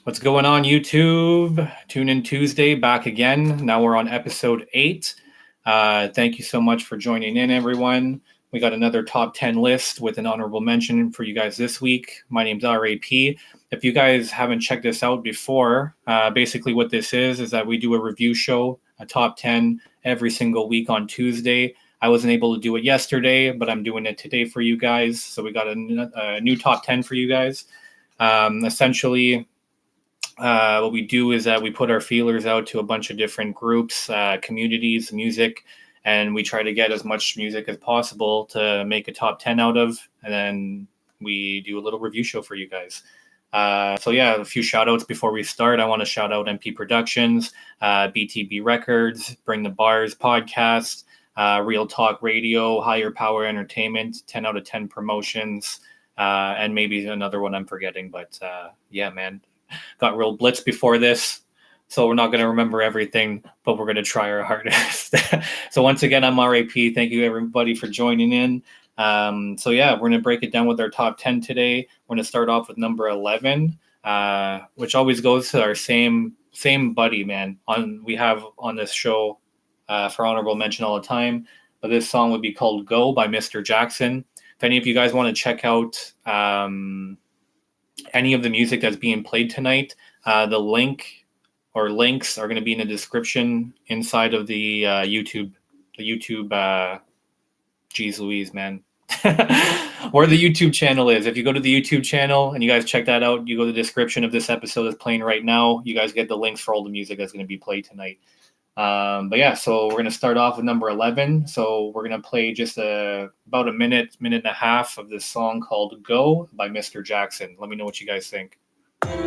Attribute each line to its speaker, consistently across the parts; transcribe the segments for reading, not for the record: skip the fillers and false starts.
Speaker 1: What's going on, YouTube? Tune in Tuesday, back again. Now we're on episode 8. Thank you so much for joining in, everyone. We got another top 10 list with an honorable mention for you guys this week. My name's R.A.P. If you guys haven't checked this out before, basically what this is that we do a review show, a top 10 every single week on Tuesday. I wasn't able to do it yesterday, but I'm doing it today for you guys. So we got a new top 10 for you guys. Essentially, what we do is that we put our feelers out to a bunch of different groups, communities, music, and we try to get as much music as possible to make a top 10 out of, and then we do a little review show for you guys. So yeah, a few shout outs before we start. I want to shout out MP Productions, BTB Records, Bring the Bars podcast, Real Talk Radio, Higher Power Entertainment, 10 out of 10 promotions, and maybe another one I'm forgetting, but yeah, man. Got real blitz before this, so we're not going to remember everything, but we're going to try our hardest. So once again, I'm R.A.P. Thank you, everybody, for joining in. So yeah, we're going to break it down with our top 10 today. We're going to start off with number 11, which always goes to our same buddy, man. We have on this show for honorable mention all the time, but this song would be called Go by Mr. Jackson. If any of you guys want to check out any of the music that's being played tonight, the link or links are going to be in the description inside of the YouTube. Geez Louise, man. Where the YouTube channel is. If you go to the YouTube channel and you guys check that out, you go to the description of this episode that's playing right now. You guys get the links for all the music that's going to be played tonight. But yeah, so we're going to start off with number 11. So we're going to play just about a minute and a half of this song called Go by Mr. Jackson. Let me know what you guys think.
Speaker 2: Come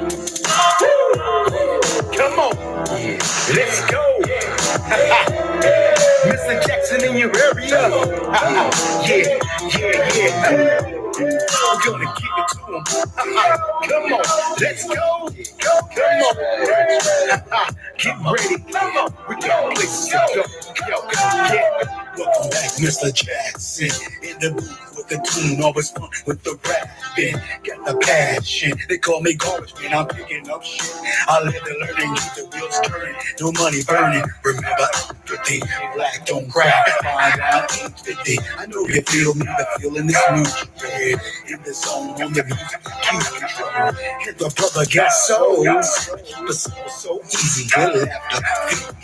Speaker 2: on, let's go. Mr. Jackson in your area. Yeah. I'm gonna give it to him. Come on, let's go. Come on. Get ready. Come on. We got places to go. Welcome back, Mr. Jackson. In the booth with the tune, always fun with the rapping. Got the passion. They call me garbage man, I'm picking up shit. I live to learn and keep the wheels turning. No money burning. Remember, 50 black don't crack. Find out 50. I know you feel me, the feeling is new. In the zone, on the music, keep control. Hit the brother got soul. The soul so easy, good laughter.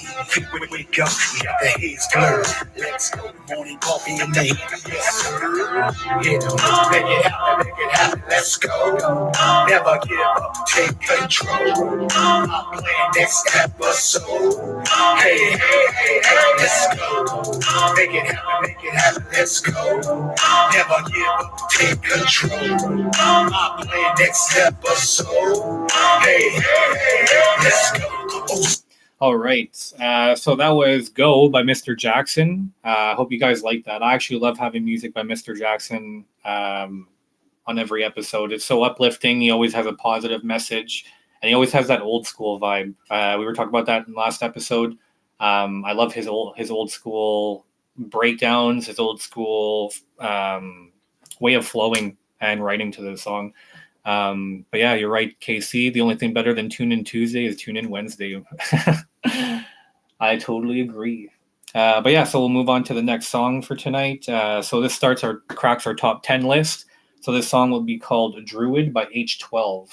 Speaker 2: Wake up, got the haze blurred. Let's go, morning coffee and name. Yes, sir. Yeah, make it happen, let's go. Never give up, take control. I'm playing next episode. Hey, let's go. Make it happen, let's go. Never give up, take control. I'm playing next episode. Hey, let's go.
Speaker 1: All right. So that was Go by Mr. Jackson. I hope you guys like that. I actually love having music by Mr. Jackson on every episode. It's so uplifting. He always has a positive message, and he always has that old school vibe. We were talking about that in the last episode. I love his old school breakdowns, his old school way of flowing and writing to the song. But yeah, you're right, KC. The only thing better than Tune In Tuesday is Tune In Wednesday. I totally agree. But yeah, so we'll move on to the next song for tonight. So this cracks our top 10 list. So this song will be called Druid by H12.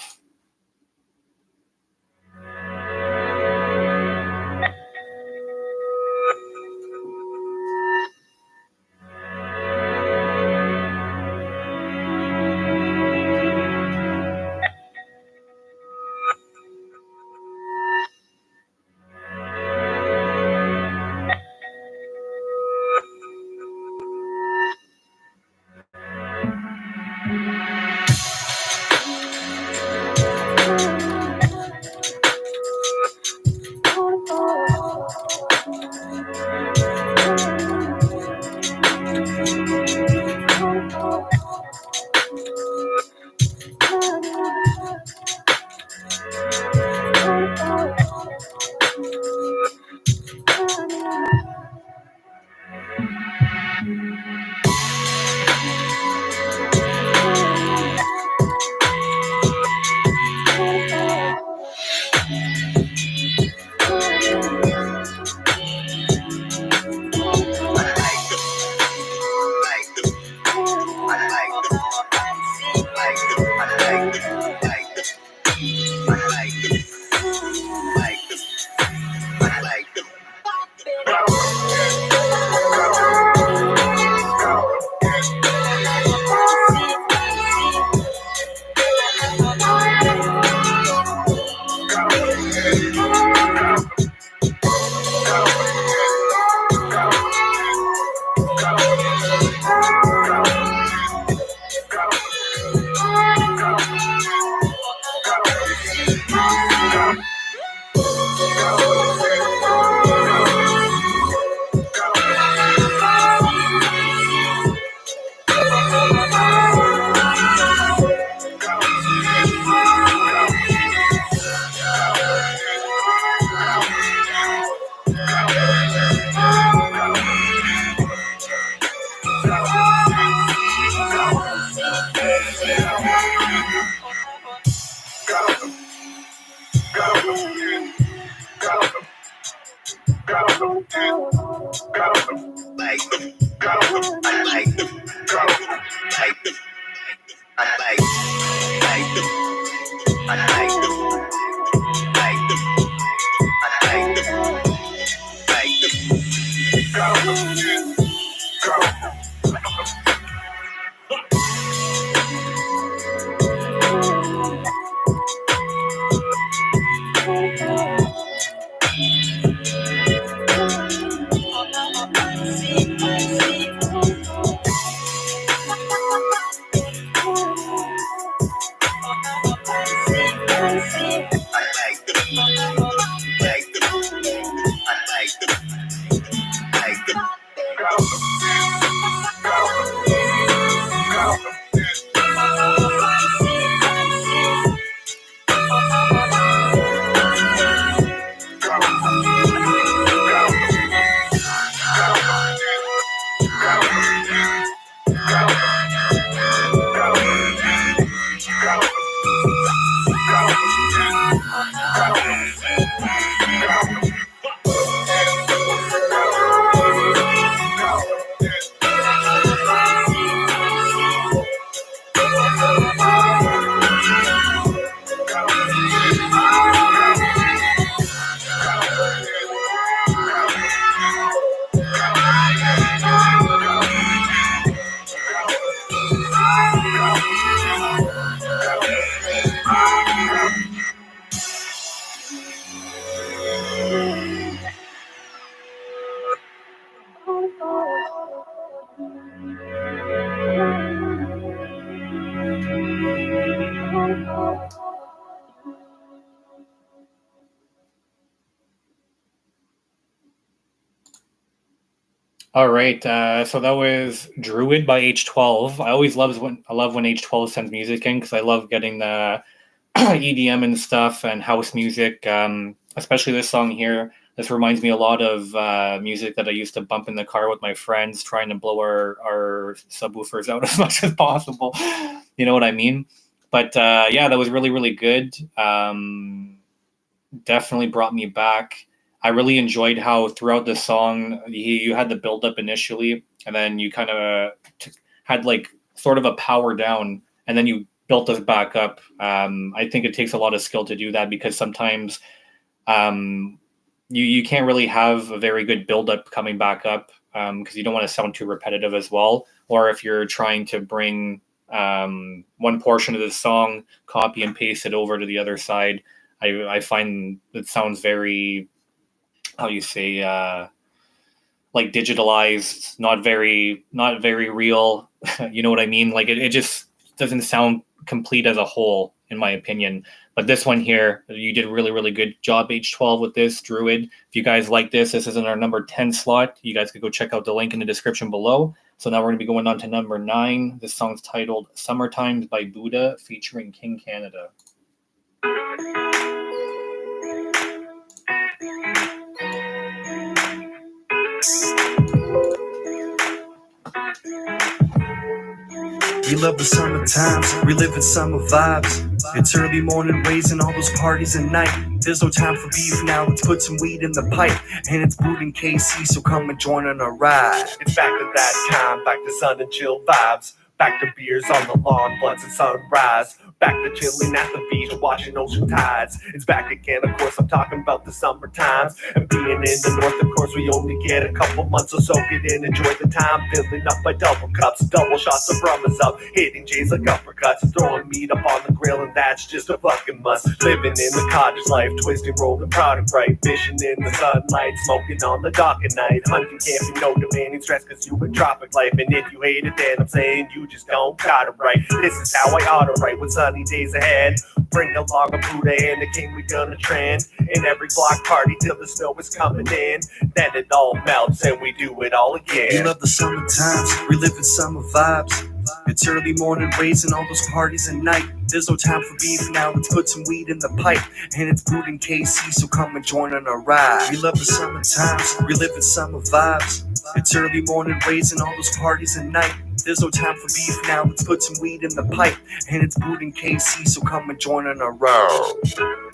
Speaker 1: All right, so that was Druid by H12. I always love when H12 sends music in because I love getting the EDM and stuff and house music, especially this song here. This reminds me a lot of music that I used to bump in the car with my friends, trying to blow our subwoofers out as much as possible. You know what I mean? But yeah, that was really, really good. Definitely brought me back. I really enjoyed how throughout the song you had the build up initially, and then you kind of had like sort of a power down, and then you built us back up. I think it takes a lot of skill to do that because sometimes you can't really have a very good build up coming back up because you don't want to sound too repetitive as well. Or if you're trying to bring one portion of the song, copy and paste it over to the other side, I find it sounds very, how you say, like digitalized, not very real. You know what I mean? Like it just doesn't sound complete as a whole, in my opinion. But this one here, you did a really, really good job, H12, with this, Druid. If you guys like this is in our number 10 slot. You guys could go check out the link in the description below. So now we're going to be going on to number 9. This song's titled Summertime by Buddah, featuring KingCanada.
Speaker 2: We love the summer times, reliving summer vibes. It's early morning raising all those parties at night. There's no time for beef now, let's put some weed in the pipe. And it's booting KC, so come and join on a ride. It's back to that time, back to sun and chill vibes. Back to beers on the lawn, blunts and sunrise. Back to chilling at the beach, watching ocean tides. It's back again, of course, I'm talking about the summer times. And being in the north, of course, we only get a couple months, so soak it in, enjoy the time. Filling up by double cups, double shots of rum is up. Hitting J's like uppercuts, throwing meat up on the grill, and that's just a fucking must. Living in the cottage life, twisting, rolling, proud and bright. Fishing in the sunlight, smoking on the dock at night. Hunting, camping, no demanding stress, cause you a tropic life. And if you hate it, then I'm saying you just don't got it right. This is how I ought to write when sun
Speaker 3: sunny days ahead. Bring along a Buddah and the king we gonna trend. In every block party till the snow is coming in. Then it all melts and we do it all again.
Speaker 4: We love the summer times, reliving summer vibes. It's early morning raising all those parties at night. There's no time for beef now, let's put some weed in the pipe. And it's brewed in KC, so come and join on a ride. We love the summer times, reliving summer vibes. It's early morning raising all those parties at night. There's no time for beef now, let's put some weed in the pipe. And it's brewed in KC, so come and join on a ride.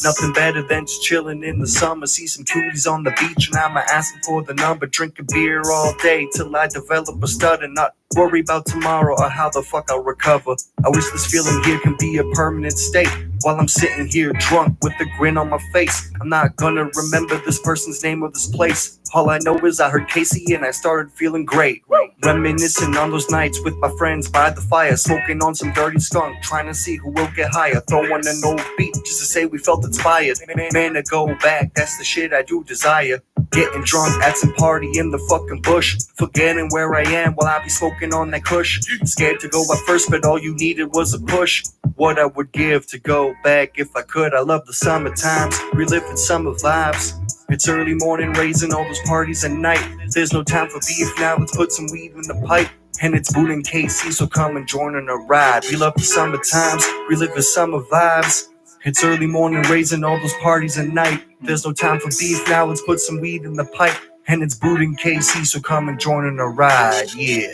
Speaker 4: Nothing better than just chilling in the summer. See some cuties on the beach and I'm asking for the number. Drinking beer all day till I develop a stutter. Not worry about tomorrow or how the fuck I'll recover. I wish this feeling here can be a permanent state. While I'm sitting here drunk with a grin on my face, I'm not gonna remember this person's name or this place. All I know is I heard Casey and I started feeling great. Reminiscing on those nights with my friends by the fire, smoking on some dirty skunk, trying to see who will get higher. Throwing an old beat just to say we felt inspired. Man, to go back, that's the shit I do desire. Getting drunk at some party in the fucking bush, forgetting where I am while I be smoking on that kush. Scared to go at first, but all you needed was a push. What I would give to go back if I could. I love the summer times, reliving summer vibes. It's early morning raising all those parties at night. There's no time for beef now, let's put some weed in the pipe. And it's Buddah in KC, so come and join on a ride. We love the summer times, reliving summer vibes. It's early morning raising all those parties at night. There's no time for beef now, let's put some weed in the pipe. And it's Buddah in KC, so come and join on a ride, yeah.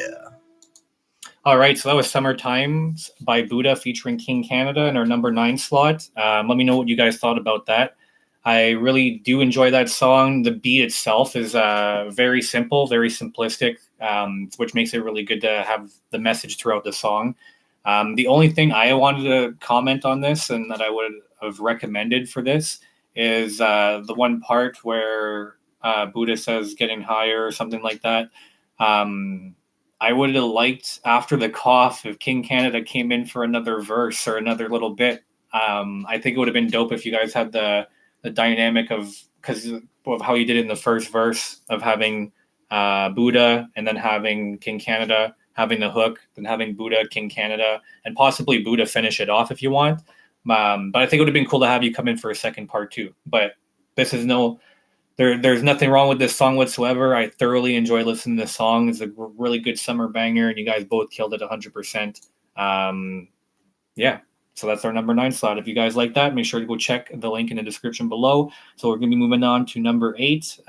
Speaker 1: All right, so that was Summer Times by Buddah featuring KingCanada in our number 9 slot. Let me know what you guys thought about that. I really do enjoy that song. The beat itself is very simple, very simplistic, which makes it really good to have the message throughout the song. The only thing I wanted to comment on this and that I would have recommended for this is the one part where Buddah says getting higher or something like that. I would have liked after the cough if KingCanada came in for another verse or another little bit. I think it would have been dope if you guys had the dynamic of, because of how you did it in the first verse of having Buddah and then having KingCanada having the hook, then having Buddah, KingCanada, and possibly Buddah finish it off if you want. But I think it would have been cool to have you come in for a second part too. But this is there's nothing wrong with this song whatsoever. I thoroughly enjoy listening to this song. It's a really good summer banger, and you guys both killed it 100%. Yeah, so that's our number 9 slot. If you guys like that, make sure to go check the link in the description below. So we're going to be moving on to number 8.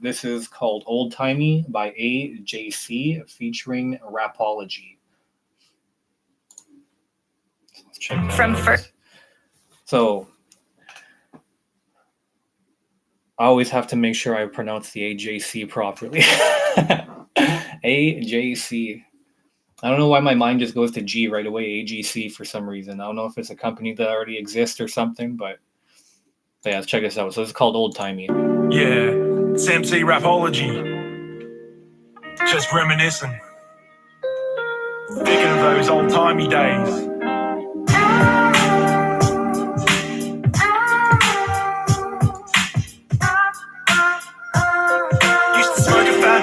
Speaker 1: This is called Old Timey by AJC featuring Rapology. So let's check that out. So I always have to make sure I pronounce the AJC properly. AJC. I don't know why my mind just goes to G right away, AGC, for some reason. I don't know if it's a company that already exists or something, but yeah, let's check this out. So this is called Old Timey.
Speaker 2: Yeah, it's MC Rapology. Just reminiscing. Thinking of those old-timey days.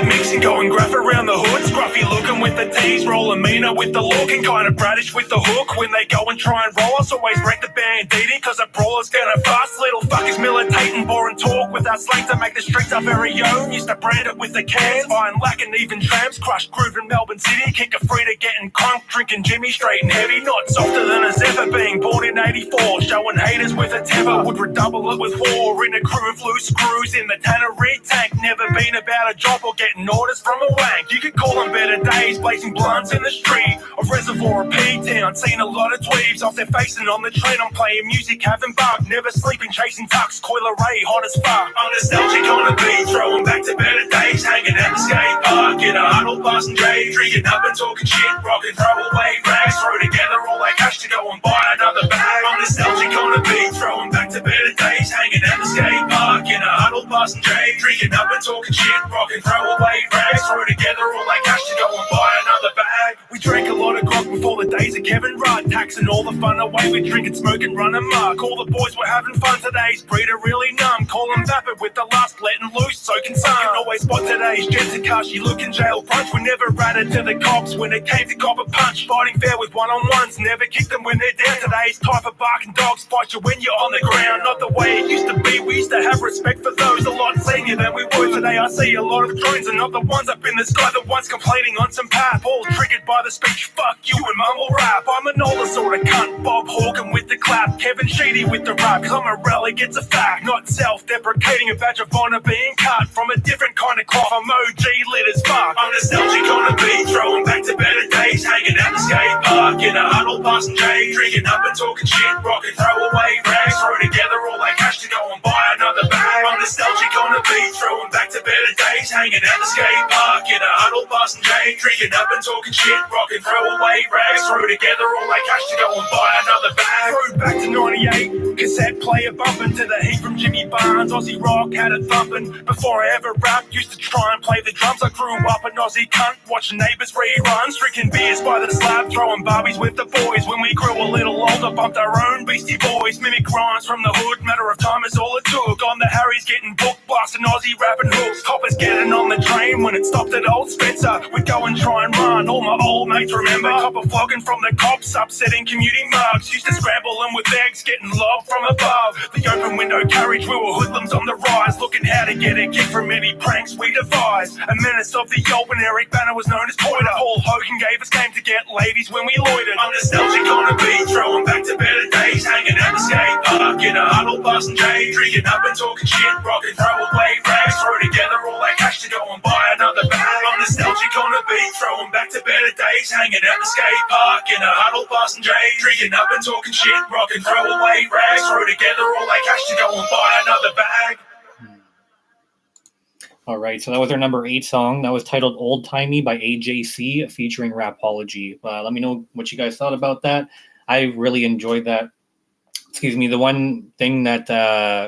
Speaker 2: Mixing, going gruff around the hood, scruffy looking with the D's, rolling meaner with the look and kind of bratish with the hook. When they go and try and roll us, always break the banditti, cause a brawler's gonna fast. Little fuckers militating, boring talk with our slang to make the streets our very own. Used to brand it with the cans, buying lacking even trams, crushed groove in Melbourne City, kick a free to getting crunk, drinking Jimmy straight and heavy, not softer than a zephyr, being born in 84, showing haters with a temper, would redouble it with war, in a crew of loose screws in the tannery tank, never been about a job or getting orders from a wank. You could call them better days, blazing blunts in the street, a reservoir of P-Town, seen a lot of dweebs off their facing on the train. I'm playing music, having bug, never sleeping, chasing tucks, coiler ray, hot as fuck. I'm nostalgic on the beat, throwing back to better days, hanging at the skate park, in a huddle, passing J, drinking up and talking shit, rocking throwaway rags, throw together all that cash to go and buy another bag. I'm nostalgic on the beat, throwing back to better days, hanging at the skate park, in a huddle, passing J, drinking up and talking shit, rocking throwaway rags, throw together all that cash to go and buy another bag. We drank a lot of grog before the days of Kevin Rudd,
Speaker 3: packs and all the fun away. We drink and smoke and run amok. All the boys were having fun. Today's breed are really numb. Call them vapid with the lust letting loose, soaking sun. You can always spot today's Jessica. She look in jail punch. We never ratted to the cops when it came to cop a punch. Fighting fair with one-on-ones. Never kick them when they're down. Today's type of barking dogs fight you when you're on the ground. Not the way it used to be. We used to have respect for those a lot senior than we were. Today I see a lot of drones and not the ones up in the sky. The ones complaining on some pap. All triggered by the speech. Fuck you and mumble rap. I'm an older sort of cunt. Bob Hawken with the clap. Kevin Sheedy with the rap. Cause I'm a rally, it's a fact. Not self-deprecating, a badge of honor being cut from a different kind of cloth. I'm OG lit as fuck. I'm nostalgic on a beat, throwing back to better days. Hanging at the skate park in a huddle, passing J. Drinking up and talking shit, rocking throwaway rags. Throw together all that cash to go and buy another bag. I'm nostalgic on a beat, throwing back to better days. Hanging at the skate park in a huddle, passing J. Drinking up and talking shit, rocking throwaway rags. Throw together all that cash to go and buy another bag. Throw back to 98, cassette player bumping to the heat from Jimmy Barnes. Aussie rock had it thumping. Before I ever rapped, used to try and play the drums. I grew up an Aussie cunt, watching neighbours reruns, drinking beers by the slab, throwing barbies with the boys. When we grew a little older, bumped our own Beastie Boys, mimic rhymes from the hood. Matter of time is all it took. On the Harry's getting booked, blasting Aussie rapping hooks. Coppers getting on the train when it stopped at Old Spencer. We'd go and try and run. All my old mates remember. Copper flogging from the cops, upsetting commuting mugs. Used to scramble them with eggs, getting lobbed from above. The open window carriage, we were hoodlums on the rise, looking how to get a kick from any pranks we devised. A menace of the open, Eric Banner was known as Poiter. Paul Hogan gave us game to get ladies when we loitered. I'm nostalgic on a beat, throwing back to better days. Hanging at the skate park in a huddle, passing J. Drinking up and talking shit, rocking throwaway rags. Throw together all that cash to go and buy another bag. I'm nostalgic on a beat, throwing back to better days. Hanging at the skate park in a huddle, passing J. Drinking up and talking shit, rocking throwaway rags. Throw together all that cash to go and buy another bag.
Speaker 1: All right, so that was our number 8 song. That was titled Old Timey by AJC featuring Rapology. Let me know what you guys thought about that. I really enjoyed that. Excuse me. The one thing that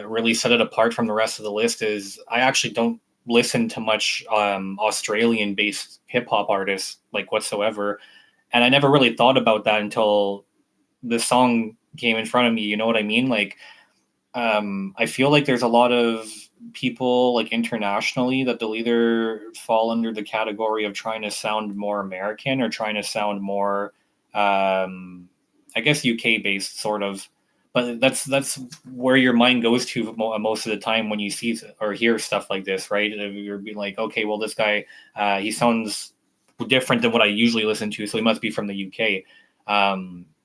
Speaker 1: really set it apart from the rest of the list is I actually don't listen to much Australian-based hip-hop artists, like, whatsoever. And I never really thought about that until the song came in front of me. You know what I mean? Like, I feel like there's a lot of people, like, internationally that they'll either fall under the category of trying to sound more American or trying to sound more, I guess, UK based sort of, but that's where your mind goes to most of the time when you see or hear stuff like this, right? You're being like, okay, well, this guy, he sounds different than what I usually listen to, so he must be from the UK.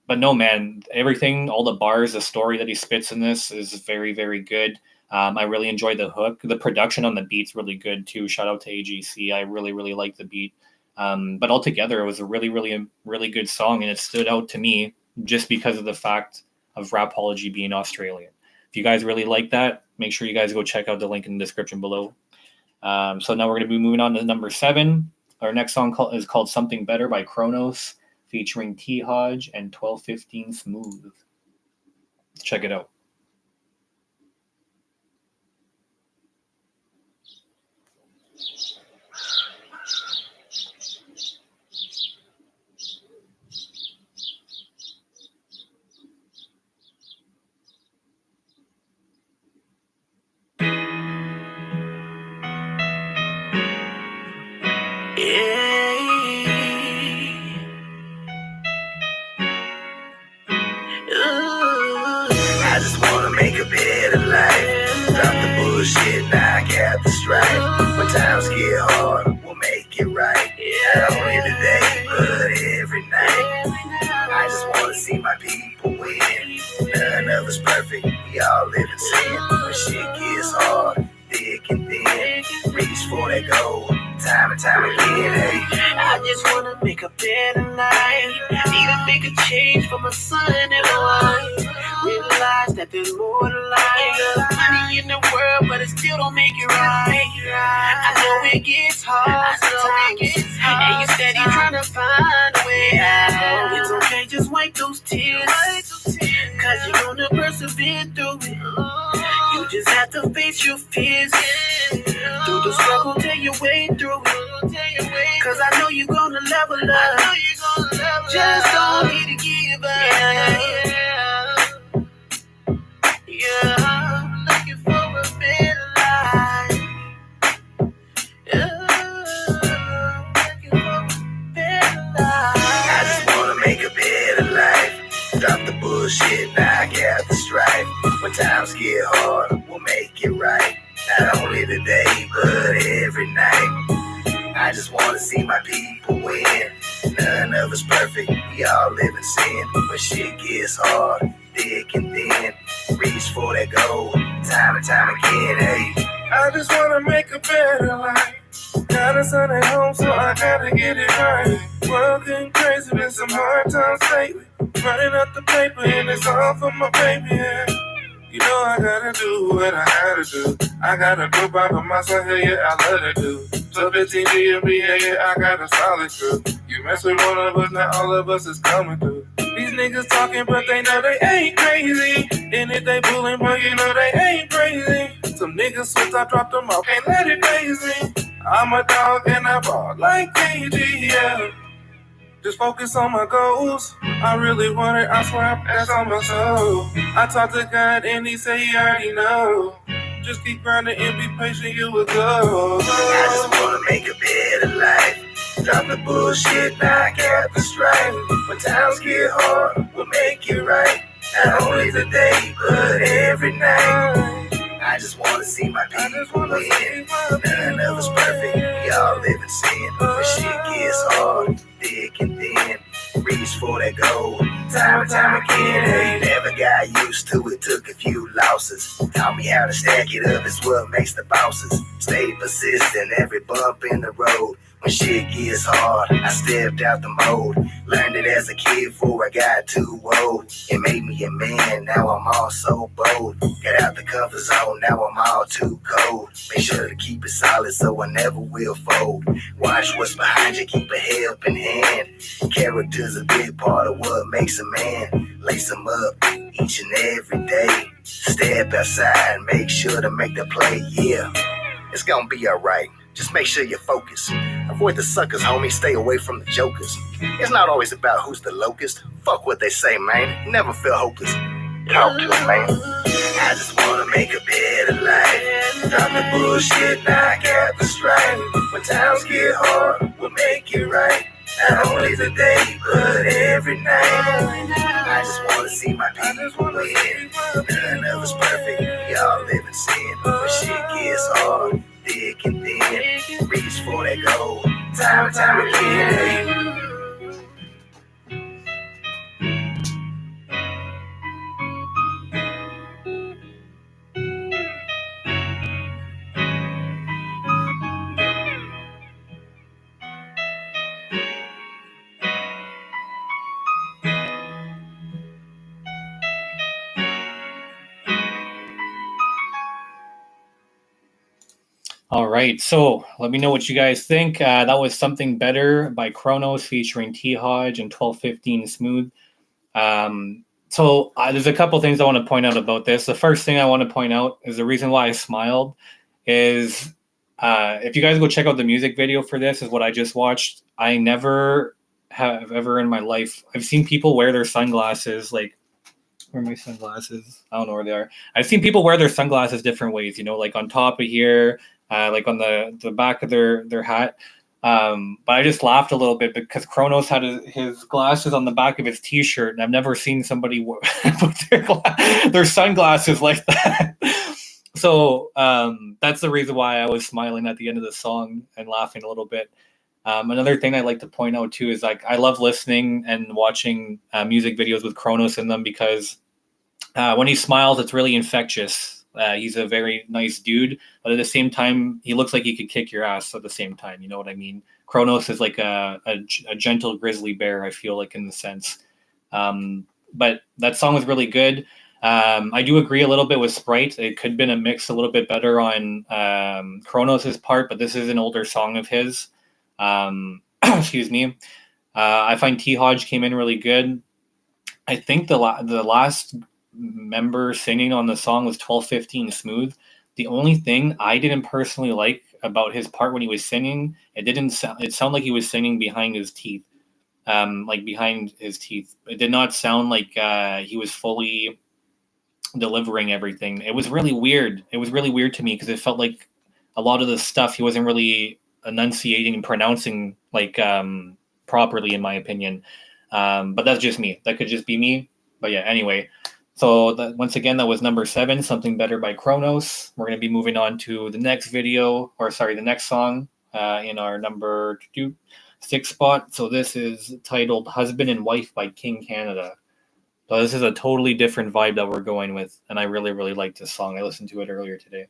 Speaker 1: But no, man, everything, all the bars, the story that he spits in this is very, very good. I really enjoyed the hook. The production on the beat's really good too. Shout out to AGC. I really, really like the beat. But altogether, it was a really, really, really good song, and it stood out to me just because of the fact of Rapology being Australian. If you guys really like that, make sure you guys go check out the link in the description below. So now we're going to be moving on to number 7. Our next song is called Something Better by KronOz, featuring T-Hodge and 1215 Smooth. Let's check it out.
Speaker 2: I just wanna make a better life. Drop the bullshit, knock out the strife. When times get hard, we'll make it right. Not only today, but every night. I just wanna see my people win. None of us perfect, we all live in sin. When shit gets hard, thick and thin, reach for that goal, time and time again, hey.
Speaker 5: I just wanna make a better life. Need to make a change for my son and my wife. Realize that there's more to life. There's money in the world, but it still don't make it right. I know it gets hard sometimes, and you're steady trying to find a way out. It's okay, just wipe those tears, cause you're gonna persevere through it. You just have to face your fears. Through the struggle, take your way through it. Cause I know you're gonna level up. Just don't need to give up.
Speaker 2: hard, we'll make it right. Not only today, but every night. I just wanna see my people win. None of us perfect, we all live in sin. But shit gets hard, thick and thin. Reach for that goal, time and time again, hey.
Speaker 3: I just wanna make a better life. Got a son at home, so I gotta get it right. Working crazy, been some hard times lately. Running up the paper, and it's all for my baby, yeah. You know I gotta do what I gotta do. I gotta go by for myself, yeah, I love to do. So 15 GMB, yeah, I got a solid crew. You mess with one of us, not all of us is coming through. These niggas talking, but they know they ain't crazy. And if they bullying, but you know they ain't crazy. Some niggas switch, I dropped them off, can't let it phase me. I'm a dog and I ball like KG, yeah. Just focus on my goals. I really want it, I swear I pass on my soul. I talk to God and he say he already know. Just keep grinding and be patient, you will go.
Speaker 2: I just wanna make a better life. Drop the bullshit, knock out the strife. When times get hard, we'll make it right. Not only today, but every night. I just wanna see my people win. None of us perfect, we all live in sin. When shit gets hard, thick and thin. Reach for that goal, time and time again. Hey, never got used to it, took a few losses. Taught me how to stack it up, is what makes the bosses. Stay persistent, every bump in the road. When shit gets hard, I stepped out the mold. Learned it as a kid before I got too old. It made me a man, now I'm all so bold. Got out the comfort zone, now I'm all too cold. Make sure to keep it solid so I never will fold. Watch what's behind you, keep a helping hand. Character's a big part of what makes a man. Lace them up each and every day. Step outside, make sure to make the play, yeah. It's gonna be alright. Just make sure you focus. Avoid the suckers, homie. Stay away from the jokers. It's not always about who's the locust. Fuck what they say, man. Never feel hopeless. Talk to them, man. I just wanna make a better life. Drop the bullshit, knock out the strife. When times get hard, we'll make it right. Not only today, but every night. I just wanna see my people win. None of us perfect, we all live in sin. When shit gets hard, thick and thin. Reach for that goal, time and time again.
Speaker 1: All right, so let me know what you guys think. That was Something Better by KronOz featuring T-Hodge and 1215 Smooth. So there's a couple things I want to point out about this. The first thing I want to point out is the reason why I smiled is if you guys go check out the music video for this, is what I just watched. I never have ever in my life, I've seen people wear their sunglasses, like, where are my sunglasses? I don't know where they are. I've seen people wear their sunglasses different ways, you know, like on top of here, like on the back of their hat. But I just laughed a little bit because KronOz had his glasses on the back of his t-shirt, and I've never seen somebody put their sunglasses like that. So that's the reason why I was smiling at the end of the song and laughing a little bit. Another thing I like to point out too is, like, I love listening and watching music videos with KronOz in them because when he smiles, it's really infectious. He's a very nice dude, but at the same time, he looks like he could kick your ass at the same time. You know what I mean? KronOz is like a gentle grizzly bear, I feel like, in the sense. But that song was really good. I do agree a little bit with Sprite. It could have been a mix a little bit better on KronOz's part, but this is an older song of his. Excuse me. I find T-Hodge came in really good. I think the last member singing on the song was 1215 Smooth. The only thing I didn't personally like about his part when he was singing, it sounded like he was singing behind his teeth. Like behind his teeth. It did not sound like he was fully delivering everything. It was really weird. It was really weird to me because it felt like a lot of the stuff he wasn't really enunciating and pronouncing like properly, in my opinion. But that's just me. That could just be me. But yeah, anyway. So once again, that was number 7, Something Better by KronOz. We're going to be moving on to the next the next song in our number 6 spot. So this is titled Husband and Wife by KingCanada. So this is a totally different vibe that we're going with, and I really, really like this song. I listened to it earlier today.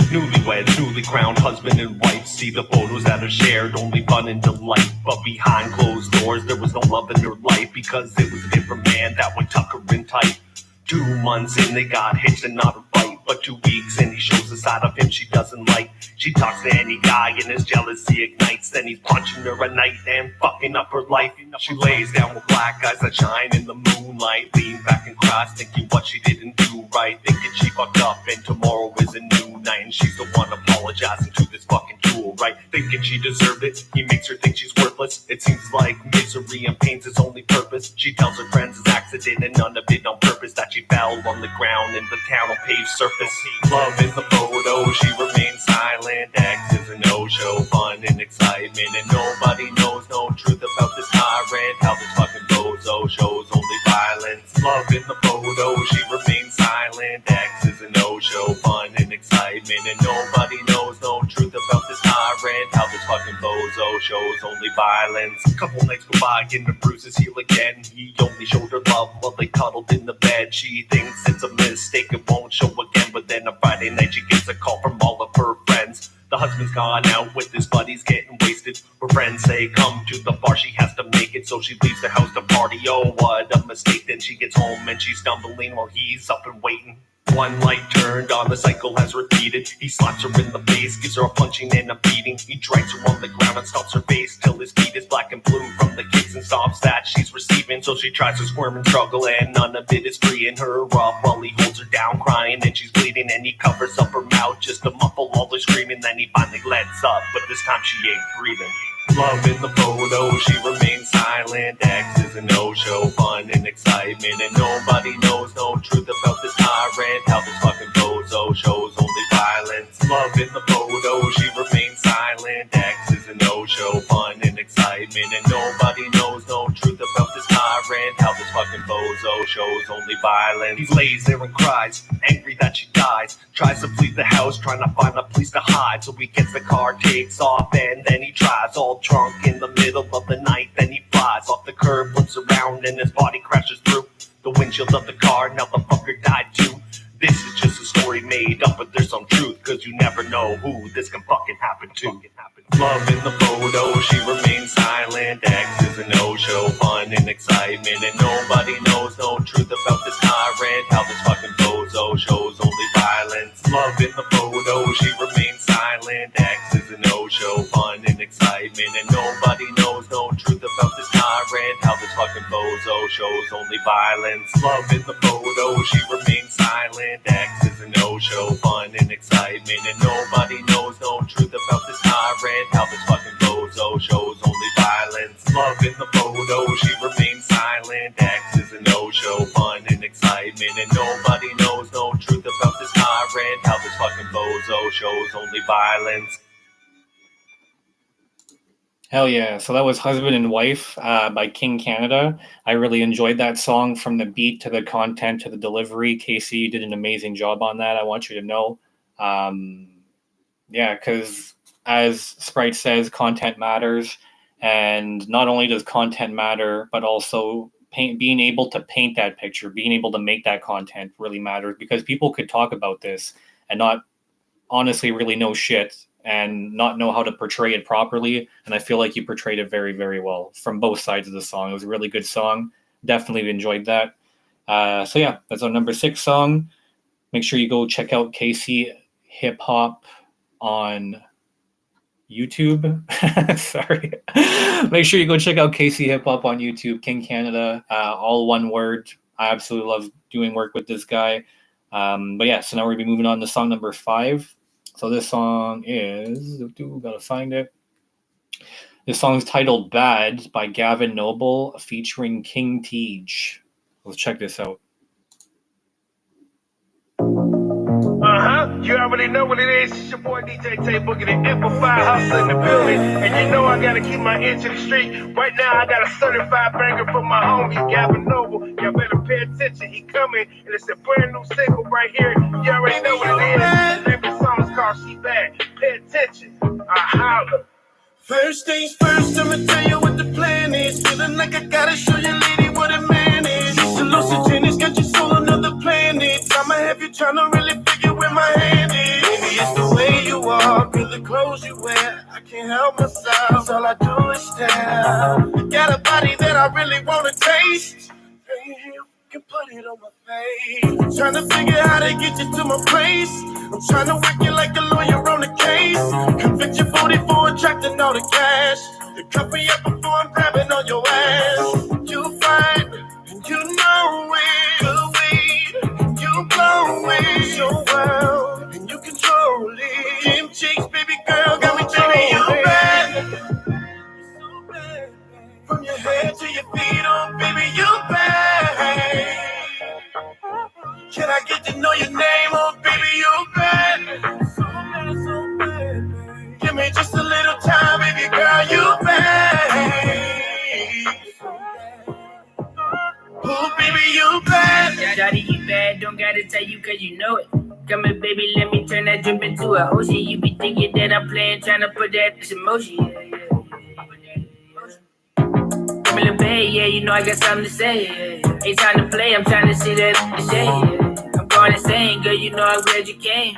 Speaker 3: Newlyweds, newly crowned husband and wife. See the photos that are shared, only fun and delight. But behind closed doors, there was no love in their life, because it was a different man that would tuck her in tight. 2 months in, they got hitched and not a fight. But 2 weeks in, he shows a side of him she doesn't like. She talks to any guy and his jealousy ignites. Then he's punching her at night and fucking up her life. She lays down with black eyes that shine in the moonlight. Lean back and cries, thinking what she didn't do right. Thinking she fucked up and tomorrow is a new night. And she's the one apologizing to this fucking tool, right? Thinking she deserved it, he makes her think she's worthless. It seems like misery and pain's his only purpose. She tells her friends it's accident and none of it on purpose. That she fell on the ground in the town on paved surface. Love in the photo, she remains silent. X is a no-show, fun and excitement. And nobody knows no truth about this tyrant. How this fucking bozo shows only violence. Love in the photo, she remains silent. X is a no-show, fun and excitement. And nobody knows no truth about this tyrant. How this fucking bozo shows only violence. Couple nights go by and the bruises heal again. He only showed her love while they cuddled in the bed. She thinks it's a mistake, it won't show again. But then a Friday night she gets a call from all of her friends. The husband's gone out with his buddies getting wasted. Her friends say come to the bar, she has to make it. So she leaves the house to party, oh what a mistake. Then she gets home and she's stumbling while he's up and waiting. One light turned on, the cycle has repeated. He slaps her in the face, gives her a punching and a beating. He drags her on the ground and stomps her face till his feet is black and blue from the kicks and stomps that she's receiving. So she tries to squirm and struggle and none of it is freeing her up while he holds her down crying and she's bleeding. And he covers up her mouth just to muffle all the screaming. Then he finally lets up, but this time she ain't breathing. Love in the photo, she remains silent. X is a no-show, fun and excitement. And nobody knows no truth about this tyrant. How this fucking bozo shows only violence. Love in the photo, she remains silent. X is a no-show, fun and excitement. And nobody knows no truth about this tyrant. How this fucking bozo shows only violence. He lays there and cries, angry that she dies. Tries to flee the house, trying to find a place to hide. So he gets the car, takes off, and then he drives all drunk in the middle of the night. Then he flies off the curb, flips around, and his body crashes through the windshield of the car. Now the fucker died too. This is just a story made up, but there's some truth, cause you never know who this can fucking happen to. Love in the photo, she remains silent. X is a no-show, fun and excitement. And nobody knows no truth about this tyrant. How this fucking bozo shows only violence. Love in the photo, she remains silent. X is a no-show, fun and excitement. And nobody knows no truth about this tyrant. How this fucking bozo shows only violence. Love in the photo, she remains silent. X is a no-show, fun and excitement. And nobody knows no truth about this tyrant. How this fucking bozo shows only violence. Love in the photo, she remains silent. X is a no-show, fun and excitement. And nobody knows no truth about this tyrant. How this fucking bozo shows only violence.
Speaker 1: Hell yeah. So that was Husband and Wife by KingCanada. I really enjoyed that song, from the beat to the content to the delivery. Casey did an amazing job on that, I want you to know. Yeah, because as Sprite says, content matters. And not only does content matter, but also being able to paint that picture, being able to make that content really matters, because people could talk about this and not honestly really know shit and not know how to portray it properly. And I feel like you portrayed it very, very well from both sides of the song. It was a really good song. Definitely enjoyed that. So yeah, that's our number 6 song. Make sure you go check out KC Hip Hop on YouTube. Sorry. Make sure you go check out KC Hip Hop on YouTube, KingCanada, all one word. I absolutely love doing work with this guy. But yeah, so now we're going to be moving on to song number 5. So this song is, gotta find it. This song is titled Bad by Gavyn Noble featuring King Tej. Let's check this out.
Speaker 3: You already know what it is. It's your boy DJ Tay Boogie, the Amplified Hustler in the building. And you know I gotta keep my ear to the street. Right now I got a certified banger from my homie, Gavyn Noble. Y'all better pay attention, he coming. And it's a brand new single right here. You already know what it is. The name of the song is called She Bad. Pay attention, I holler.
Speaker 2: First things first, I'ma tell you what the plan is. Feeling like I gotta show you, lady, what a man is. Hallucinogens got your soul on other planets. I'ma have you tryna really figure where my hand is. Maybe it's the way you walk or the clothes you wear. I can't help myself, all I do is stare. Got a body that I really wanna taste. You can put it on my face. Tryna figure how to get you to my place. I'm tryna work you like a lawyer on the case. Convict you 44, attracting all the cash. You cut me up before I'm grabbing on your ass. You fine, and you know it. Good weed, and you blow it. Your world, and you control it. Them cheeks, baby girl, got me baby, you bad. So bad. From your head to your feet, oh baby, you bad. Can I get to know your name, oh baby, you bad. So bad, so bad. Give me just a little time, baby girl, you bad. Oh baby, you bad.
Speaker 5: Daddy, you bad, don't gotta tell you cause you know it. Come here, baby, let me turn that drip into a ocean. You be thinking that I'm playing, trying to put that emotion. Come here, babe, yeah, you know I got something to say. Ain't time to play, I'm trying to see that shade. I'm going insane, girl, you know I'm glad you came.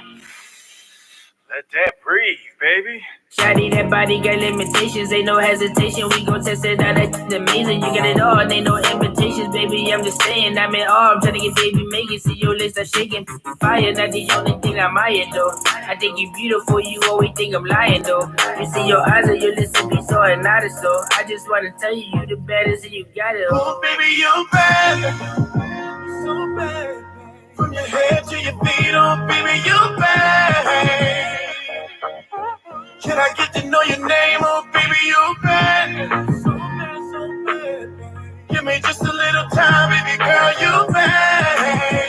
Speaker 3: Let that breathe, baby.
Speaker 5: Shawty, that body got limitations, ain't no hesitation. We gon' test it out, that's amazing. You got it all, ain't no invitations, baby. I'm just saying, I'm in awe. I'm trying to get baby making. See your lips are shaking. Fire, not the only thing I'm eyeing, though. I think you beautiful, you always think I'm lying, though. You see your eyes or your lips to be so hypnotic, so I just wanna tell you, you the baddest and you got it.
Speaker 2: Oh baby, you bad. So bad. From your head to your feet, oh baby, you bad. Can I get to know your name, oh baby, you bad. So bad, so bad. Give me just a little time, baby girl, you bad.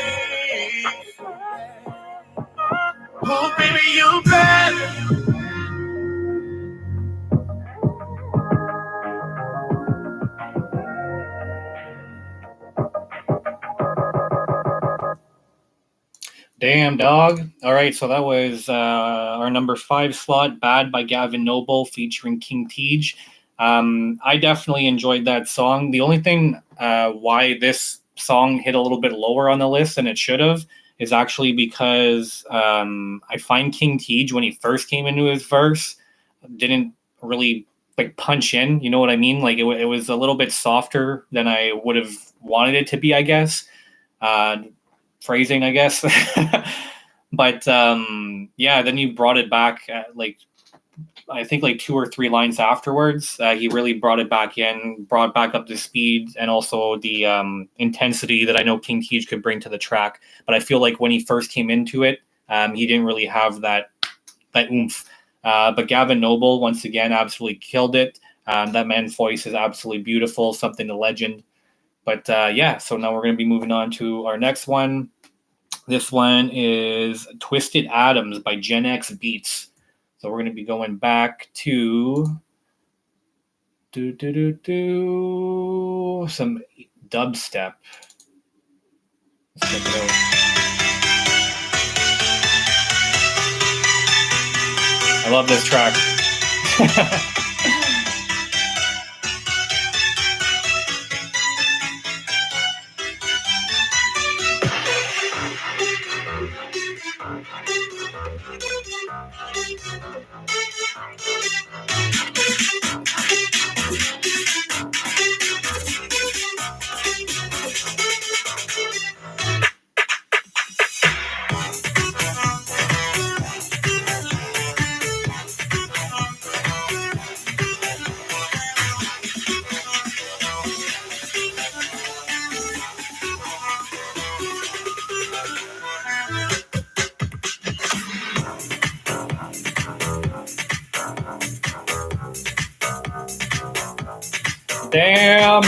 Speaker 2: Oh baby, you bad.
Speaker 1: Damn, dog. All right, so that was our number 5 slot, Bad by Gavyn Noble featuring KingCanada. I definitely enjoyed that song. The only thing why this song hit a little bit lower on the list than it should have is actually because I find KingCanada, when he first came into his verse, didn't really like punch in. You know what I mean? Like it was a little bit softer than I would have wanted it to be, I guess. Phrasing, I guess. But yeah, then you brought it back I think 2 or 3 lines afterwards. He really brought it back in, brought back up the speed and also the intensity that I know KingCanada could bring to the track. But I feel like when he first came into it, he didn't really have that oomph. But Gavyn Noble, once again, absolutely killed it. That man's voice is absolutely beautiful, something to legend. But yeah, so now we're going to be moving on to our next one. This one is Twisted Atoms by Gen X Beats. So we're going to be going back to some dubstep. Let's check it out. I love this track. Damn.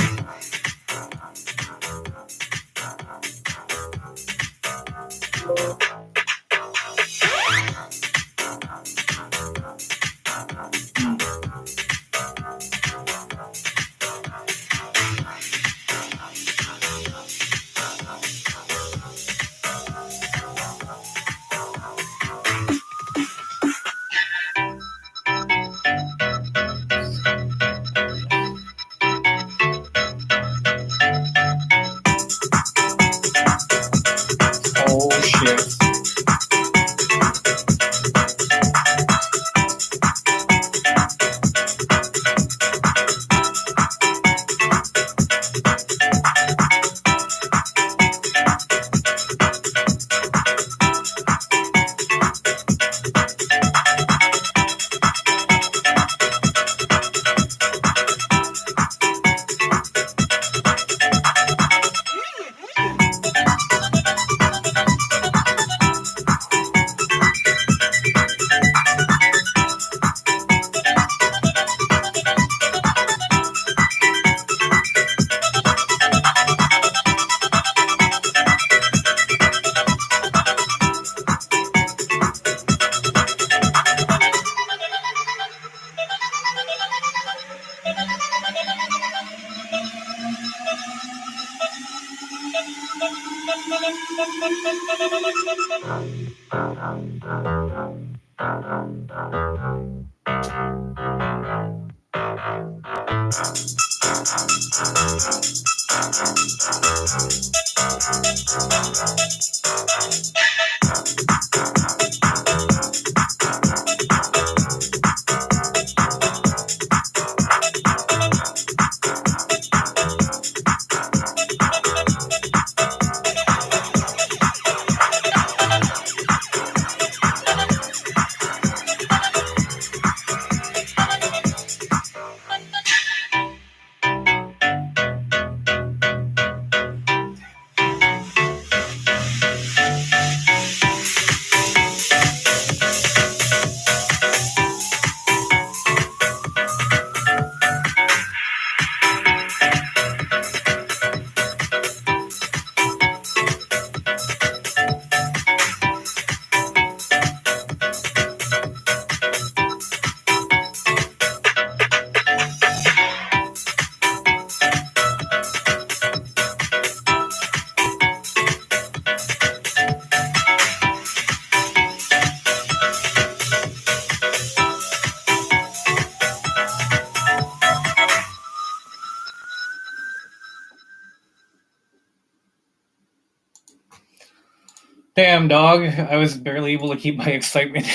Speaker 1: Damn, dog. I was barely able to keep my excitement.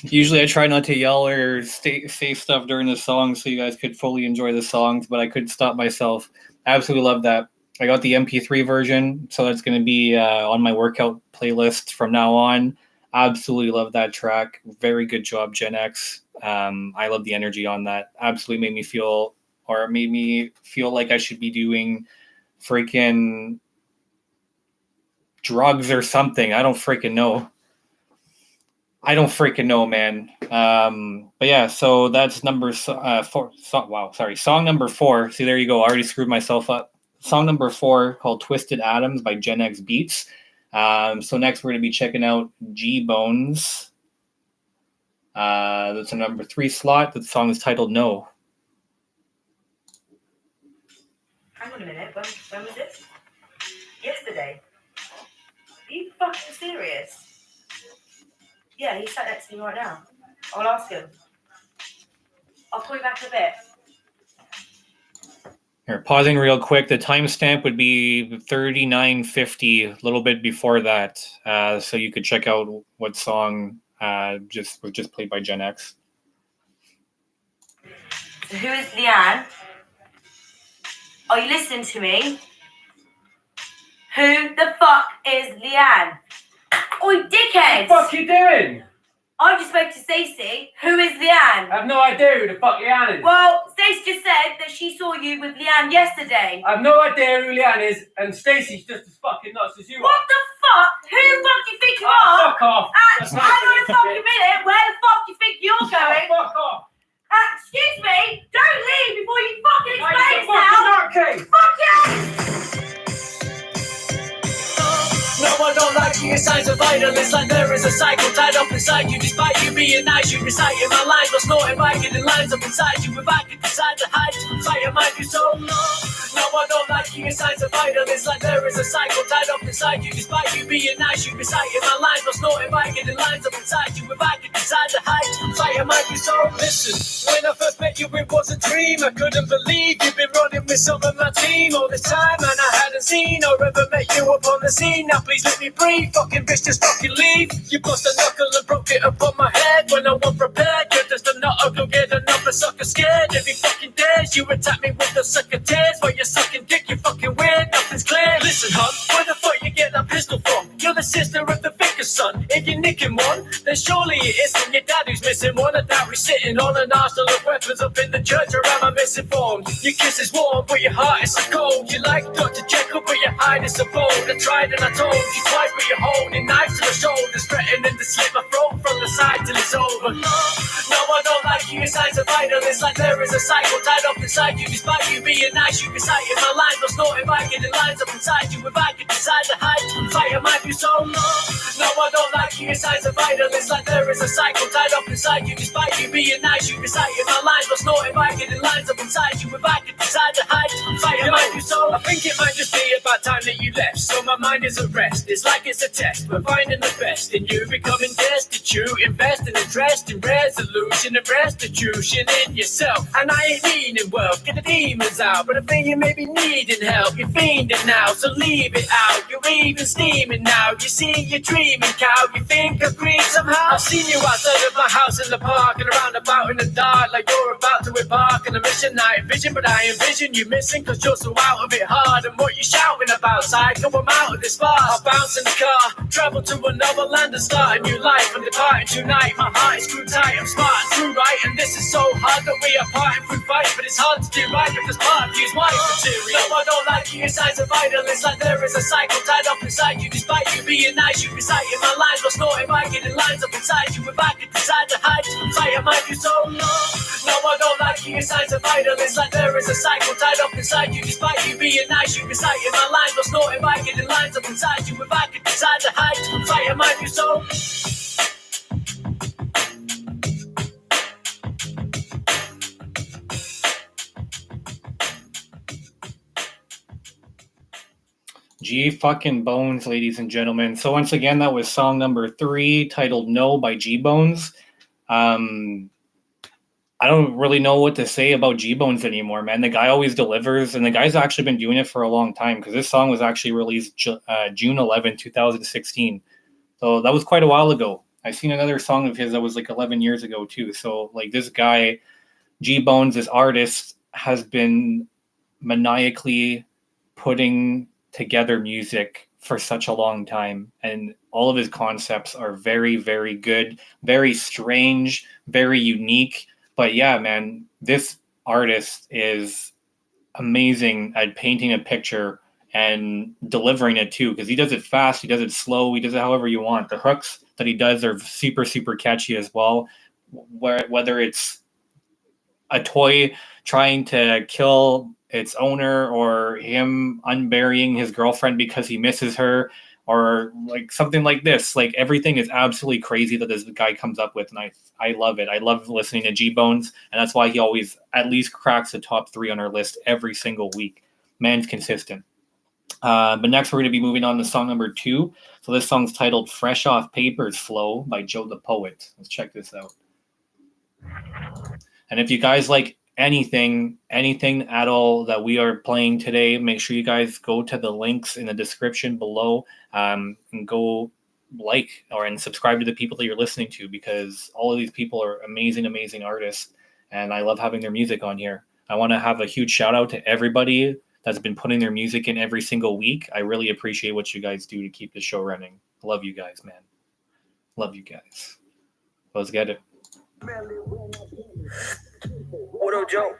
Speaker 1: Usually I try not to yell or say stuff during the song so you guys could fully enjoy the songs, but I couldn't stop myself. Absolutely love that. I got the MP3 version, so that's going to be on my workout playlist from now on. Absolutely love that track. Very good job, Gen X. I love the energy on that. Absolutely made me feel like I should be doing freaking drugs or something. I don't freaking know, man. But yeah, so that's number 4. Song number 4. See, there you go. I already screwed myself up. Song number 4 called Twisted Atoms by Gen X Beats. So next we're going to be checking out G Bones. That's a number 3 slot. The song is titled No.
Speaker 6: Hang on a minute. When was it? Yesterday. Are you fucking serious? Yeah, he's sat next to me right now. I'll ask him. I'll call you back in a bit.
Speaker 1: Here, pausing real quick. The timestamp would be 39:50, a little bit before that. So you could check out what song was just played by Gen X.
Speaker 6: So who is Leanne? Are you listening to me? Who the fuck is Leanne? Oi, dickhead!
Speaker 7: What the fuck are you doing?
Speaker 6: I just spoke to Stacey. Who is Leanne?
Speaker 7: I have no idea who the fuck Leanne is.
Speaker 6: Well, Stacey just said that she saw you with Leanne yesterday.
Speaker 7: I have no idea who Leanne is, and Stacey's just as fucking nuts as you are.
Speaker 6: What the fuck? Who the fuck do you think you are?
Speaker 7: Fuck off.
Speaker 6: Hang on a fucking minute. Where the fuck do you think you're going?
Speaker 7: Fuck off.
Speaker 6: Excuse me. Don't leave before you fucking explain
Speaker 7: Fucking
Speaker 6: yourself.
Speaker 7: nutcase.
Speaker 6: Fuck you.
Speaker 8: No, I don't like you, signs of vital. It's like there is a cycle tied up inside you. Despite you being nice, you reciting my lines, but snorting by getting lines up inside you. If I could decide to hide you, fight your mind, you so long. No, I don't like you, signs of vital. It's like there is a cycle tied up inside you. Despite you being nice, you reciting my lines, but snorting by getting lines up inside you. If I could decide to hide you, fight your mind, you so listen. When I first met you, it was a dream. I couldn't believe you've been running with some of my team all this time, and I hadn't seen or ever met you up on the scene. Now please let me breathe, fucking bitch, just fucking leave. You bust a knuckle and broke it up on my head when I wasn't prepared. You're just a nutter, go get another sucker scared. Every fucking day you attack me with the sucker tears. While you're sucking dick, you fucking weird, nothing's clear. Listen, hun, where the fuck you get that pistol from? You're the sister of the vicar's son. If you're nicking one, then surely it isn't your dad who's missing one. I doubt we're sitting on an arsenal of weapons up in the church, or am I misinformed? Your kiss is warm, but your heart is so cold. You like Dr. Jekyll, but your hide is so bold. I tried and I told you twice, but you're holding knives to the shoulders, threatening to slit my throat from the side till it's over. No, I don't like you, your signs are vital. It's like there is a cycle tied up inside you. Despite you being nice, you reciting my lines, but snorting by getting lines up inside you. If I could decide to hide you, fight, I might be so long. No, I don't like you, your signs are vital. It's like there is a cycle tied up inside you. Despite you being nice, you reciting my lines, but snorting by getting lines up inside you. If I could decide to hide, fight it might be so. I think it might just be about time that you left, so my mind is at rest. It's like it's a test, we're finding the best in you, becoming destitute, investing in interest in resolution and restitution in yourself. And I ain't needing wealth, get the demons out, but I think you may be needing help. You're fiending now, so leave it out. You're even steaming now. You see, you're dreaming, cow. You think I've green somehow? I've seen you outside of my house in the park and around about in the dark, like you're about to embark on a mission. I envision, but I envision you missing, cause you're so out of it hard. And what you shouting about, psycho, I'm out of this fast. I'll bounce in the car, travel to another land and start a new life. I'm departing tonight, my heart is screwed tight. I'm smart and true, right? And this is so hard that we are parting through fight, but it's hard to do right because part of you's white material. No, I don't like you, your signs are vital. It's like there is a cycle tied up inside you. Despite you being nice, you reciting my lines, but snorting by getting lines up inside you. If I could decide to hide from fight, I might do so long. No, I don't like you, your signs are vital. It's like there is a cycle tied up inside you. Despite you being nice, you reciting my lines, but snorting by getting lines up inside you. If I could decide to hide from fight, I might do so.
Speaker 1: G fucking Bones, ladies and gentlemen. So once again, that was song number 3, titled No by G Bones. I don't really know what to say about G Bones anymore, man. The guy always delivers, and the guy's actually been doing it for a long time, because this song was actually released June 11, 2016. So that was quite a while ago. I've seen another song of his that was like 11 years ago too. So like this guy, G Bones, this artist, has been maniacally putting together music for such a long time, and all of his concepts are very, very good, very strange, very unique. But yeah, man, this artist is amazing at painting a picture and delivering it too, because he does it fast, he does it slow, he does it however you want. The hooks that he does are super, super catchy as well, whether it's a toy trying to kill its owner, or him unburying his girlfriend because he misses her, or like something like this. Like everything is absolutely crazy that this guy comes up with, and I love it. I love listening to G Bones, and that's why he always at least cracks the top 3 on our list every single week. Man's consistent. But next we're going to be moving on to song number 2. So this song's titled Fresh Off Paper's Flow by JoeThaPoet. Let's check this out. And if you guys like anything at all that we are playing today, make sure you guys go to the links in the description below, and go and subscribe to the people that you're listening to, because all of these people are amazing artists, and I love having their music on here. I want to have a huge shout out to everybody that's been putting their music in every single week. I really appreciate what you guys do to keep the show running. Love you guys, man. Love you guys. Let's get it.
Speaker 9: What up, Joe?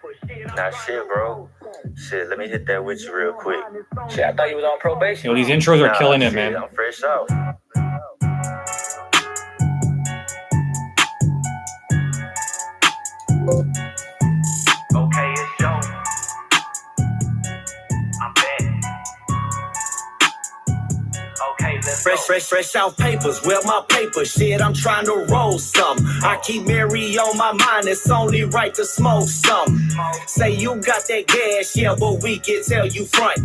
Speaker 9: Nah, shit, bro. Shit, let me hit that with you real quick. Shit, I thought you was on probation.
Speaker 1: Yo, these intros are killing it, man.
Speaker 9: I'm fresh out. Okay, it's Joe. I'm back. Okay, let's go.
Speaker 2: Fresh out papers, well my paper, shit, I'm trying to roll some. I keep Mary on my mind, it's only right to smoke some. Say you got that gas, yeah, but we can tell you front.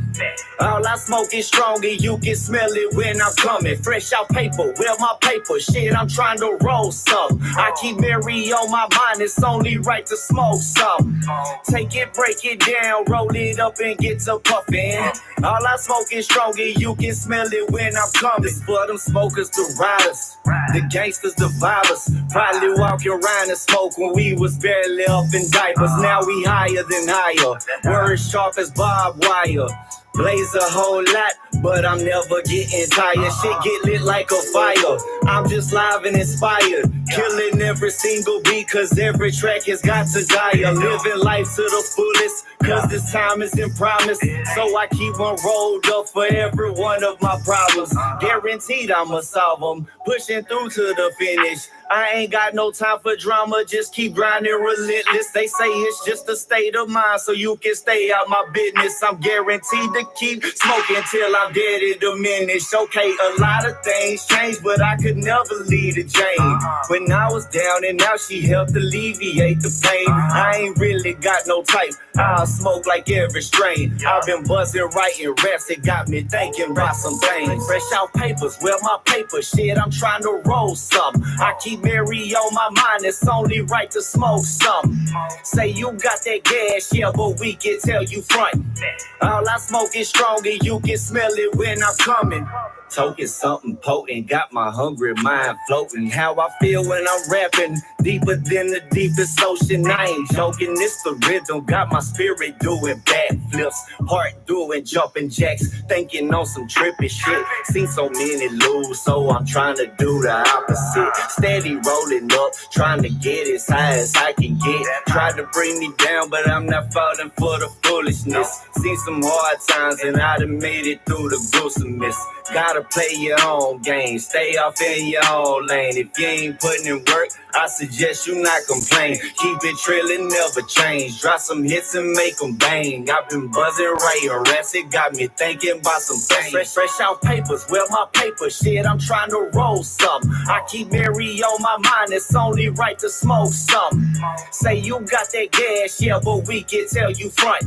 Speaker 2: All I smoke is strong and you can smell it when I'm coming. Fresh out paper, well my paper, shit, I'm trying to roll some. I keep Mary on my mind, it's only right to smoke some. Take it, break it down, roll it up and get to puffin'. All I smoke is strong and you can smell it when I'm coming. For them smokers, the riders, the gangsters, the vibers. Probably walking around and smoke when we was barely up in diapers. Now we higher than higher, words sharp as barbed wire. Blaze a whole lot, but I'm never getting tired. Shit get lit like a fire. I'm just live and inspired, killing every single beat, cause every track has got to die. I'm living life to the fullest, cause this time isn't promised. So I keep one rolled up for every one of my problems. Guaranteed I'ma solve them, pushing through to the finish. I ain't got no time for drama, just keep grinding relentless. They say it's just a state of mind, so you can stay out my business. I'm guaranteed to keep smoking till I'm dead and diminished. Okay, a lot of things change, but I could never lead a Jane. When I was down and now she helped alleviate the pain. I ain't really got no type, I'll smoke like every strain. I've been buzzing, writing raps, it got me thinking about some things. Fresh out papers, well my paper shit, I'm trying to roll some. I keep Mary on my mind, it's only right to smoke some. Say you got that gas, yeah, but we can tell you front. All I smoke is strong and you can smell it when I'm coming. Toking something potent, got my hungry mind floating. How I feel when I'm rapping, deeper than the deepest ocean. I ain't joking, it's the rhythm, got my spirit doing backflips, heart doing jumping jacks, thinking on some trippy shit. Seen so many lose, so I'm trying to do the opposite. Steady rolling up, trying to get as high as I can get. Tried to bring me down, but I'm not falling for the foolishness. Seen some hard times and I done made it through the gruesomeness. Gotta play your own game, stay off in your own lane. If you ain't putting in work, I suggest you not complain. Keep it trillin', never change. Drop some hits and make them bang. I've been buzzing, writing raps, it got me thinking about some things. Fresh out papers, well my paper shit, I'm trying to roll some. I keep Mary on my mind, it's only right to smoke some. Say you got that gas, yeah, but we can tell you front.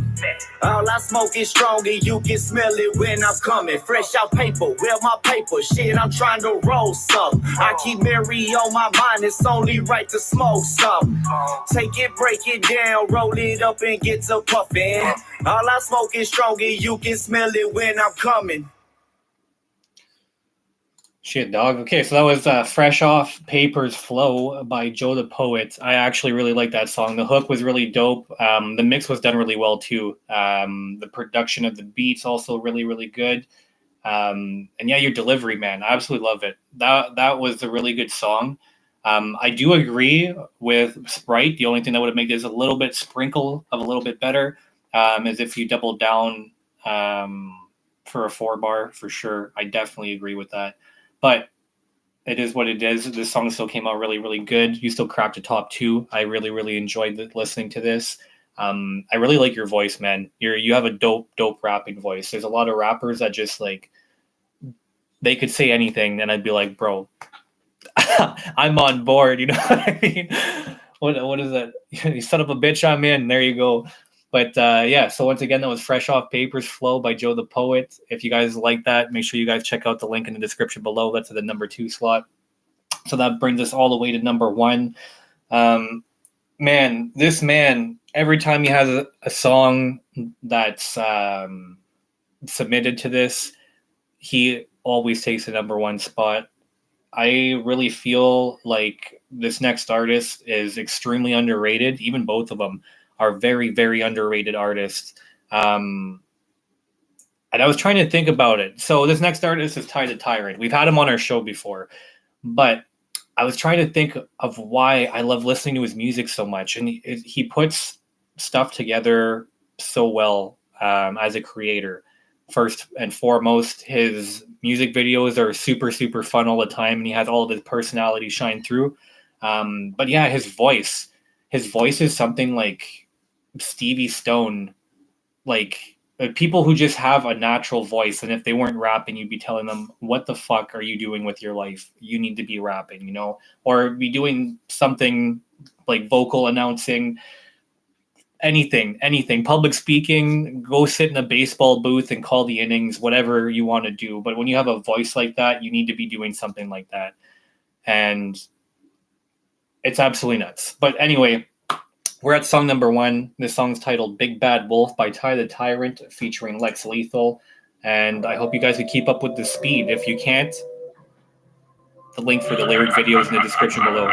Speaker 2: All I smoke is strong and you can smell it when I'm coming. Fresh out paper, well my paper shit, I'm trying to roll some. I keep Mary on my mind, it's only right to smoke some. Take it, break it down, roll it up and get to puffin'. All I smoke is strong and you can smell it when I'm coming.
Speaker 1: Shit, dog. Okay, so that was Fresh Off Paper's Flow by JoeThaPoet. I actually really like that song. The hook was really dope. The mix was done really well, too. The production of the beats also really, really good. And yeah, your delivery, man. I absolutely love it. That was a really good song. I do agree with Sprite. The only thing that would have made this a little bit sprinkle of a little bit better is if you double down for a 4-bar, for sure. I definitely agree with that. But it is what it is. This song still came out really, really good. You still cracked a top 2. I really, really enjoyed listening to this. I really like your voice, man. You have a dope rapping voice. There's a lot of rappers that just like, they could say anything and I'd be like, bro, I'm on board. You know what I mean? What is that? You son of a bitch, I'm in. There you go. But yeah, so once again, that was Fresh Off Paper's Flow by JoeThaPoet. If you guys like that, make sure you guys check out the link in the description below. That's at the number 2 slot. So that brings us all the way to number 1. Man, this man, every time he has a song that's submitted to this, he always takes the number 1 spot. I really feel like this next artist is extremely underrated. Even both of them are very, very underrated artists. And I was trying to think about it. So this next artist is Tyrant. We've had him on our show before, but I was trying to think of why I love listening to his music so much. And he puts stuff together so well as a creator. First and foremost, his music videos are super, super fun all the time. And he has all of his personality shine through. But yeah, his voice is something like Stevie Stone, like people who just have a natural voice. And if they weren't rapping, you'd be telling them, what the fuck are you doing with your life? You need to be rapping, you know, or be doing something like vocal announcing, anything, public speaking, go sit in a baseball booth and call the innings, whatever you want to do. But when you have a voice like that, you need to be doing something like that. And it's absolutely nuts. But anyway, we're at song number 1. This song's titled Big Bad Wolf by Ty the Tyrant featuring Lex Lethal. And I hope you guys can keep up with the speed. If you can't, the link for the lyric video is in the description below.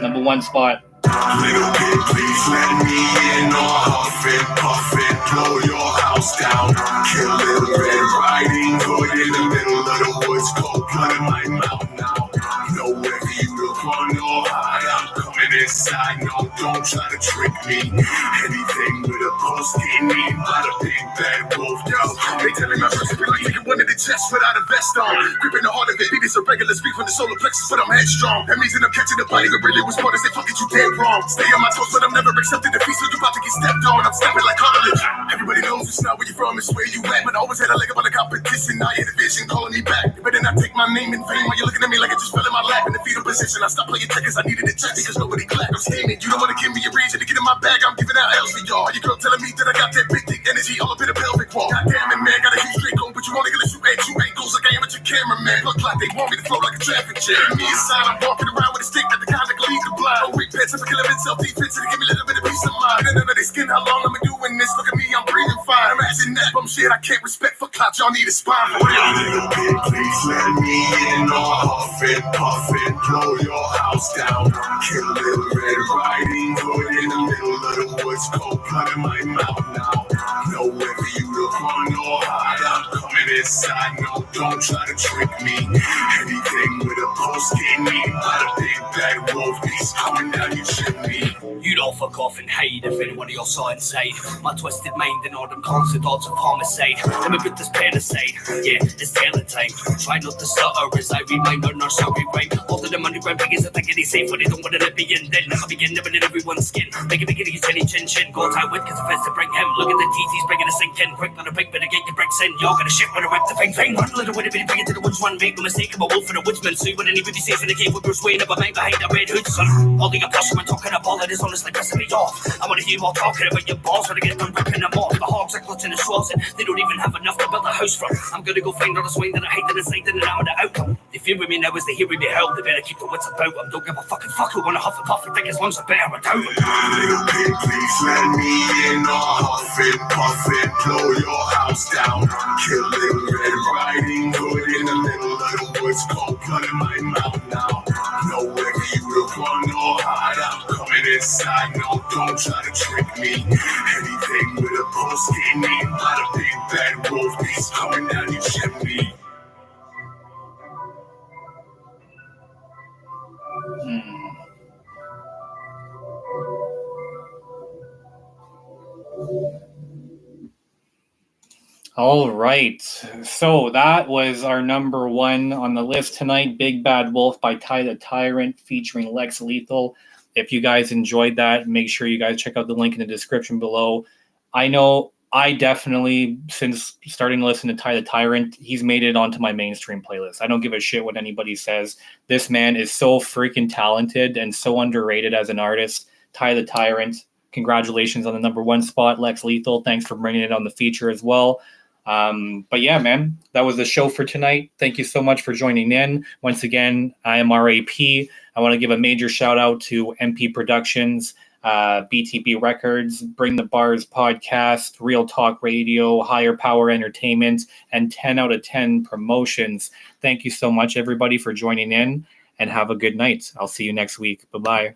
Speaker 1: Number 1 spot.
Speaker 3: Little kid, please let me in or huff it, puff it, blow your house down. Kill Little Red Riding Hood in the middle of the woods, cold blood in my mouth now. Know whether you look on or high, I'm coming inside, no
Speaker 2: don't try to trick me. Anything with a pulse getting eaten by the big bad wolf. Yo, they telling my person be like taking one in the chest without a vest on. Gripping the heart of it, beat is a regular speak from the solar plexus, but I'm headstrong. That means that I'm catching the body, but really was smart as they fucking you dead wrong. Stay on my toes, but I'm never accepting defeat, so you about to get stepped on. I'm stepping like cartilage. Everybody knows it's not where you from, it's where you at. But I always had a leg up on the competition, now you hear the vision calling me back. You better not take my name in vain while you're looking at me like I just fell in my lap in the fetal position. I stopped playing checkers, I needed a check because nobody clapped. I'm scheming, you don't want to give me a reason to get in my bag. I'm giving out L's for y'all. Your girl telling me that I got that big dick energy all up in the pelvic wall. Goddamn it, man, got a huge Draco, but you only gonna shoot at 2 angles like I am at your cameraman. Look like they want me to flow like a traffic jam. Give me a sign, I'm walking around with a stick that the kind that can lead the blind. Oh, weak pets, I'm killing myself defense to give me a little bit of peace of mind. And under their skin, how long I've been doing this? Look at me, I'm breathing fine. Imagine that bum shit I can't respect for clout. Y'all need a spine for real. Little bit, please let me in. All huff and puff and blow your house down. Kill Little Red Riding Hood in the middle of the woods. Cold blood in my mouth now. Nowhere for you to run or hide. I'm coming inside. No, don't try to trick me. Anything with a pulse getting eaten by the big bad wolf. He's coming down your chimney.
Speaker 8: You don't fuck off and hide if anyone of your saw inside. My twisted mind and all them constant thoughts of homicide. Let me put this pen aside. Yeah, it's tailing time. Try not to stutter as I remind or nursery rhyme. All of them underground figures are thinking they safe, but they don't want to let me in. Then never begin, never let everyone's skin. Make it begin, he's any chin chin. Go tie with cause the feds to bring him. Look at the TT's bringing a sink in. Quick on a pig, better get your bricks in. You're gonna shit when I rip the thing. One little bit of it, bring it to the woods, one make no mistake. I'm a wolf and a woodsman. So you wouldn't even be safe in the cave with Bruce Wayne. Never mind behind the red hood, son. All the impression when talking up all of this honestly pissing me off. I wanna hear you all talking about your balls when I get done ripping them off. The hogs are clutching the swabs and they don't even have enough to build a house from. I'm gonna go find all the swing that I hate and inside and I'm the outcome. They fear with me now as they hear me hell. They better keep the wits about them. Don't give a fucking fuck who wanna huff and puff and think as long as I bear it down.
Speaker 2: Little bit, please let me in. All huff and puff and blow your house down. Kill Little Red Riding Hood in the middle of the woods. Cold blood in my mouth now. Nowhere for you to run or hide. I'm coming inside. No, don't try to trick me. Anything with a pulse getting eaten by the big bad wolf. He's coming down your chimney.
Speaker 1: All right. So that was our number one on the list tonight, Big Bad Wolf by Tyrant featuring Lex Lethal. If you guys enjoyed that, make sure you guys check out the link in the description below. I know I definitely, since starting to listen to Tyrant, he's made it onto my mainstream playlist. I don't give a shit what anybody says. This man is so freaking talented and so underrated as an artist. Tyrant, congratulations on the number one spot. Lex Lethal, thanks for bringing it on the feature as well. But yeah, man, that was the show for tonight. Thank you so much for joining in. Once again, I am R.A.P. I want to give a major shout out to MP Productions, BTB Records, Bring the Bars Podcast, Real Talk Radio, Higher Power Entertainment, and 10 out of 10 Promotions. Thank you so much, everybody, for joining in, and have a good night. I'll see you next week. Bye-bye.